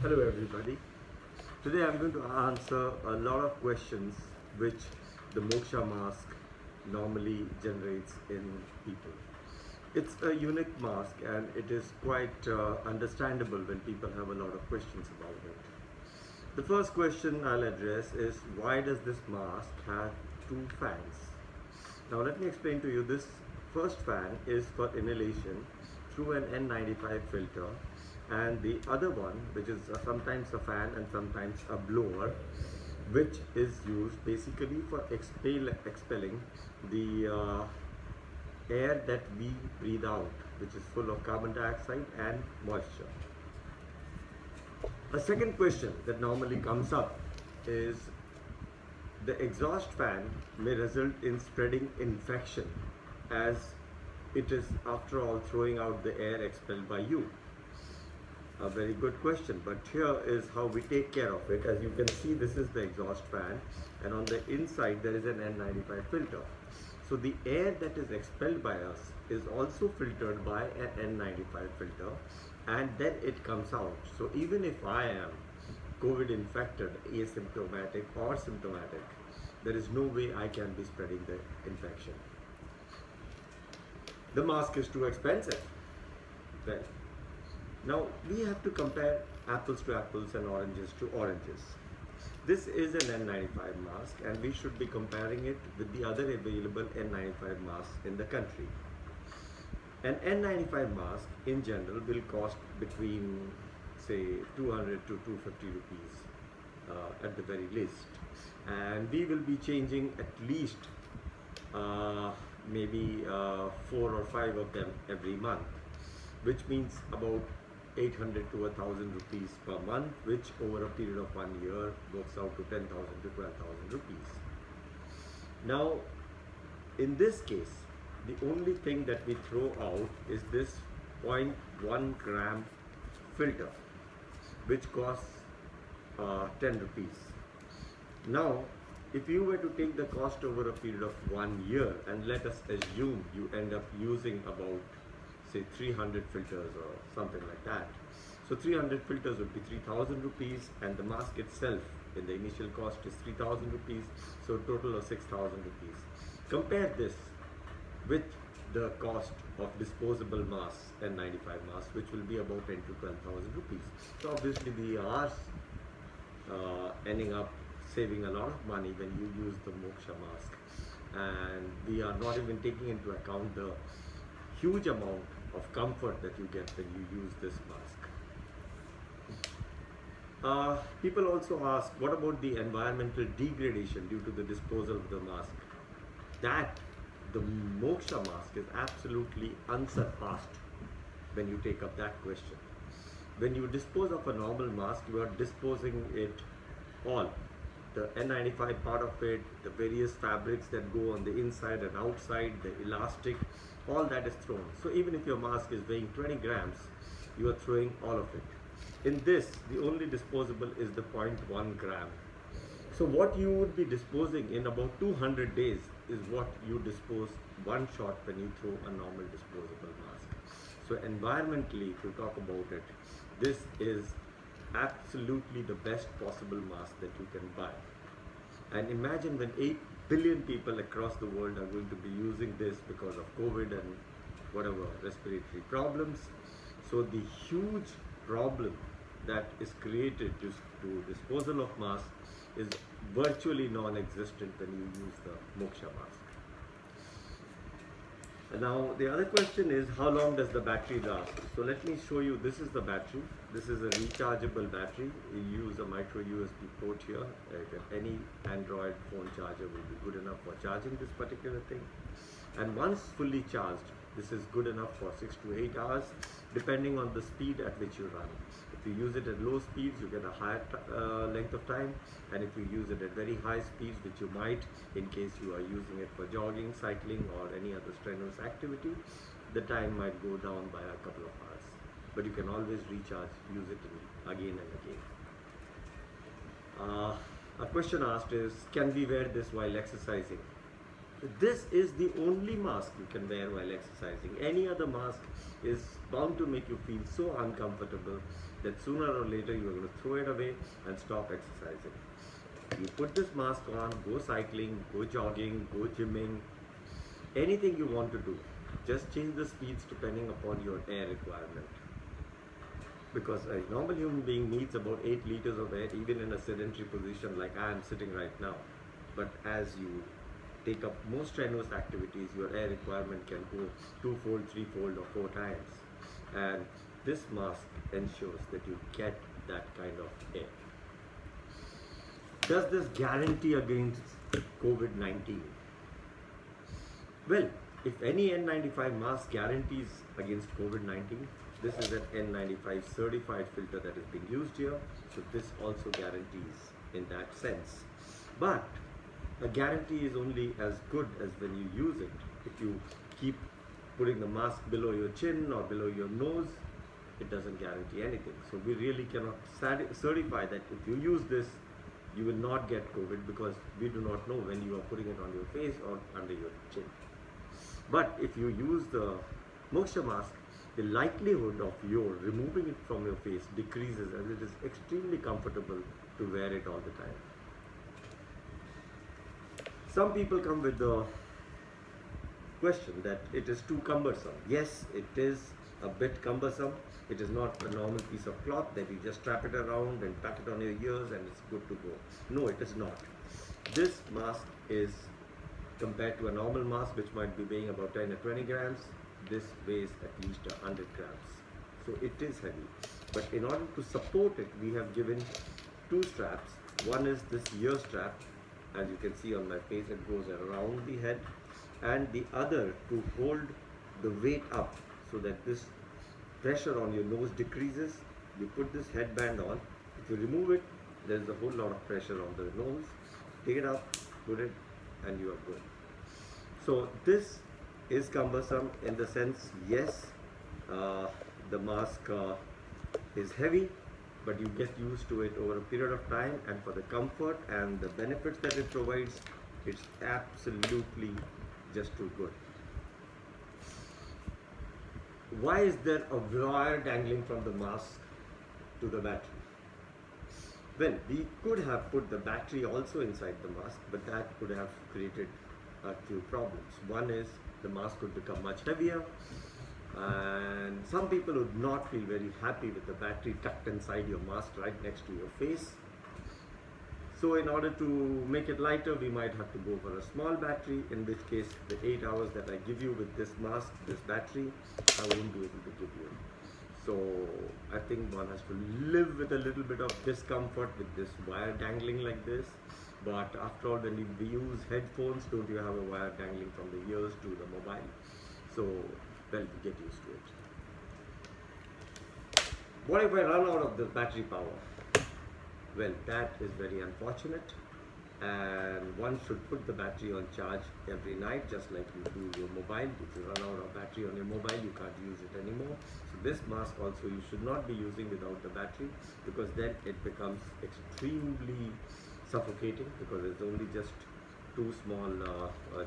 Hello everybody. Today I'm going to answer a lot of questions which the Moksha Mask normally generates in people. It's a unique mask and it is quite understandable when people have a lot of questions about it. The first question I'll address is, why does this mask have two fans? Now let me explain to you. This first fan is for inhalation through an N95 filter, and the other one, which is sometimes a fan and sometimes a blower, which is used basically for expelling the air that we breathe out, which is full of carbon dioxide and moisture. A second question that normally comes up is, the exhaust fan may result in spreading infection, as it is after all throwing out the air expelled by you. A very good question, but here is how we take care of it. As you can see, this is the exhaust fan, and on the inside there is an N95 filter. So the air that is expelled by us is also filtered by an N95 filter, and then it comes out. So even if I am COVID infected, asymptomatic or symptomatic, there is no way I can be spreading the infection. The mask is too expensive. Well, now we have to compare apples to apples and oranges to oranges. This is an N95 mask and we should be comparing it with the other available N95 masks in the country. An N95 mask in general will cost between, say, 200 to 250 rupees at the very least, and we will be changing at least maybe 4 or 5 of them every month, which means about 800 to 1000 rupees per month, which over a period of 1 year works out to 10,000 to 12,000 rupees. Now, in this case, the only thing that we throw out is this 0.1 gram filter, which costs 10 rupees. Now, if you were to take the cost over a period of 1 year, and let us assume you end up using about, say, 300 filters or something like that. So 300 filters would be 3,000 rupees, and the mask itself in the initial cost is 3,000 rupees, so a total of 6,000 rupees. Compare this with the cost of disposable masks and N95 masks, which will be about 10 to 12,000 rupees. So obviously we are ending up saving a lot of money when you use the Moksha Mask, and we are not even taking into account the huge amount of comfort that you get when you use this mask. People also ask, what about the environmental degradation due to the disposal of the mask? That the Moksha Mask is absolutely unsurpassed when you take up that question. When you dispose of a normal mask, you are disposing it all. The N95 part of it, the various fabrics that go on the inside and outside, the elastic, all that is thrown. So even if your mask is weighing 20 grams, you are throwing all of it. In this, the only disposable is the 0.1 gram. So what you would be disposing in about 200 days is what you dispose one shot when you throw a normal disposable mask. So environmentally, to talk about it, this is absolutely the best possible mask that you can buy. And imagine when 8 billion people across the world are going to be using this because of COVID and whatever respiratory problems. So the huge problem that is created to disposal of masks is virtually non-existent when you use the Moksha Mask. And now the other question is, how long does the battery last? So let me show you. This is the battery. This is a rechargeable battery. You use a micro USB port here. Any Android phone charger will be good enough for charging this particular thing. And once fully charged, this is good enough for 6 to 8 hours, depending on the speed at which you run. If you use it at low speeds, you get a higher length of time, and if you use it at very high speeds, which you might in case you are using it for jogging, cycling, or any other strenuous activity, the time might go down by a couple of hours. But you can always recharge, use it again and again. A question asked is, can we wear this while exercising? This is the only mask you can wear while exercising. Any other mask is bound to make you feel so uncomfortable that sooner or later you are going to throw it away and stop exercising. You put this mask on, go cycling, go jogging, go gymming, anything you want to do. Just change the speeds depending upon your air requirement. Because a normal human being needs about 8 liters of air even in a sedentary position like I am sitting right now. But as you take up more strenuous activities, your air requirement can go 2-fold, 3-fold or 4 times. And this mask ensures that you get that kind of air. Does this guarantee against COVID-19? Well, if any N95 mask guarantees against COVID-19, this is an N95 certified filter that is being used here. So this also guarantees in that sense. But a guarantee is only as good as when you use it. If you keep putting the mask below your chin or below your nose, it doesn't guarantee anything. So we really cannot certify that if you use this, you will not get COVID, because we do not know when you are putting it on your face or under your chin. But if you use the Moksha Mask, the likelihood of your removing it from your face decreases, as it is extremely comfortable to wear it all the time. Some people come with the question that it is too cumbersome. Yes, it is a bit cumbersome. It is not a normal piece of cloth that you just strap it around and pack it on your ears and it's good to go. No, it is not. This mask is, compared to a normal mask which might be weighing about 10 or 20 grams, this weighs at least 100 grams. So it is heavy. But in order to support it, we have given 2 straps. One is this ear strap. As you can see on my face, it goes around the head, and the other to hold the weight up so that this pressure on your nose decreases. You put this headband on. If you remove it, there's a whole lot of pressure on the nose. Take it up, put it, and you are good. So this is cumbersome in the sense, yes, the mask is heavy, but you get used to it over a period of time, and for the comfort and the benefits that it provides, it's absolutely just too good. Why is there a wire dangling from the mask to the battery? Well, we could have put the battery also inside the mask, but that could have created a few problems. One is the mask could become much heavier, and some people would not feel very happy with the battery tucked inside your mask right next to your face. So in order to make it lighter, we might have to go for a small battery, in which case the 8 hours that I give you with this mask, this battery, I won't be able to give you. So I think one has to live with a little bit of discomfort with this wire dangling like this. But after all, when we use headphones, don't you have a wire dangling from the ears to the mobile? So, well, we get used to it. What if I run out of the battery power? Well, that is very unfortunate, and one should put the battery on charge every night, just like you do your mobile. If you run out of battery on your mobile, you can't use it anymore. So this mask also you should not be using without the battery, because then it becomes extremely suffocating, because it's only just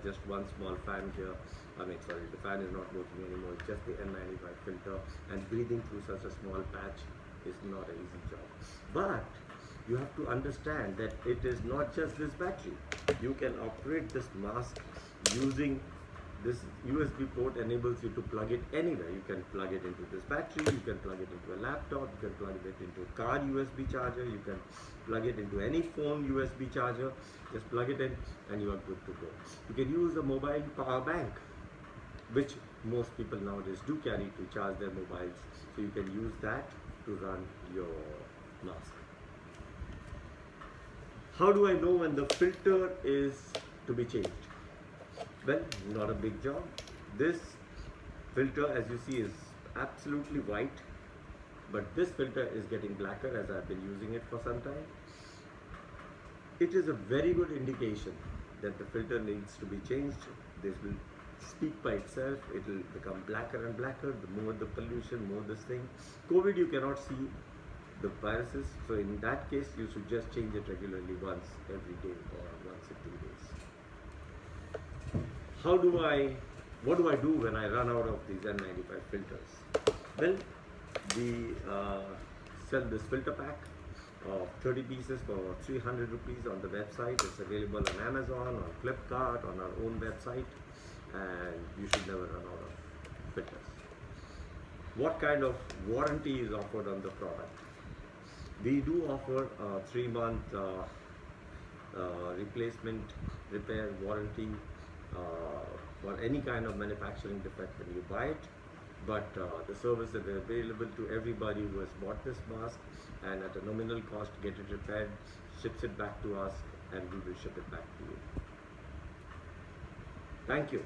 just one small fan here. I mean, sorry, the fan is not working anymore. It's just the N95 filter, and breathing through such a small patch is not an easy job. But you have to understand that it is not just this battery. You can operate this mask using this USB port. Enables you to plug it anywhere. You can plug it into this battery, you can plug it into a laptop, you can plug it into a car USB charger, you can plug it into any phone USB charger. Just plug it in and you are good to go. You can use a mobile power bank, which most people nowadays do carry to charge their mobiles. So you can use that to run your mask. How do I know when the filter is to be changed? Well, not a big job. This filter, as you see, is absolutely white, but this filter is getting blacker as I've been using it for some time. It is a very good indication that the filter needs to be changed. This will speak by itself. It will become blacker and blacker. The more the pollution, more this thing. COVID, you cannot see the viruses, so in that case you should just change it regularly, once every day or once in 2 days. what do I do when I run out of these N95 filters? Well, we sell this filter pack of 30 pieces for 300 rupees on the website. It's available on Amazon, on Flipkart, on our own website, and you should never run out of filters. What kind of warranty is offered on the product? We do offer a 3-month replacement repair warranty for any kind of manufacturing defect when you buy it, but the service is available to everybody who has bought this mask, and at a nominal cost get it repaired, ships it back to us, and we will ship it back to you. Thank you.